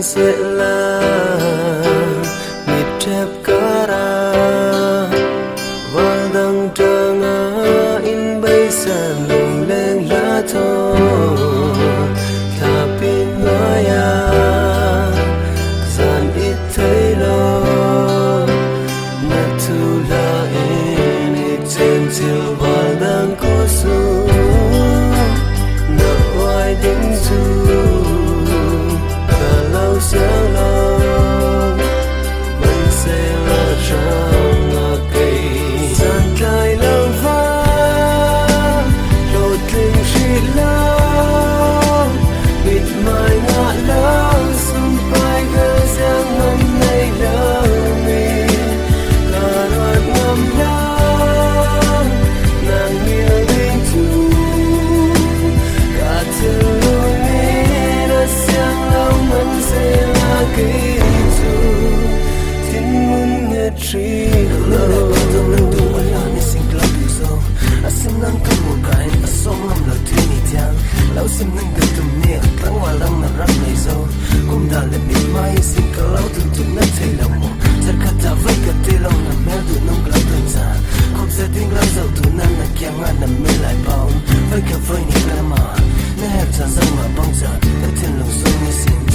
sẽ là mịt thép cá ra và đang trăng in bay sàn lùng lên lá thô thả pin nói dàn ít thấy lo mà thu là in ít trên chiều và đang cố su nợ oai đứng du cả lâu sáng lòng mình sẽ là trong ngõ cây dàn cài lâu vang rồi tình chỉ lâu bịt mai ngã lâu xung vai gơ giang ngâm nay lâu mình cả đoạn ngâm lâu nàng yêu đến thu cả thương kỹ dù thiên muốn nghe tri lâu tâm linh tu mà là nên sinh club yêu sâu xin nâng cấp một cái sống năm lời thiên nhị thiang lâu xin nâng được tầm nhẹ lắng hòa lắng là rap này dâu cũng đã lên miền mai xin cả lâu từng từng nát thấy lòng mộng thật cả ta với cả tê lâu nằm mèo tụi nông cả tuần già không sẽ tiếng lâu dầu tụi năn là kia ngàn nằm mê lại bóng với cả với những cái mà nè hẹp tràn răng mà bong giật cả thiên lòng sâu như xin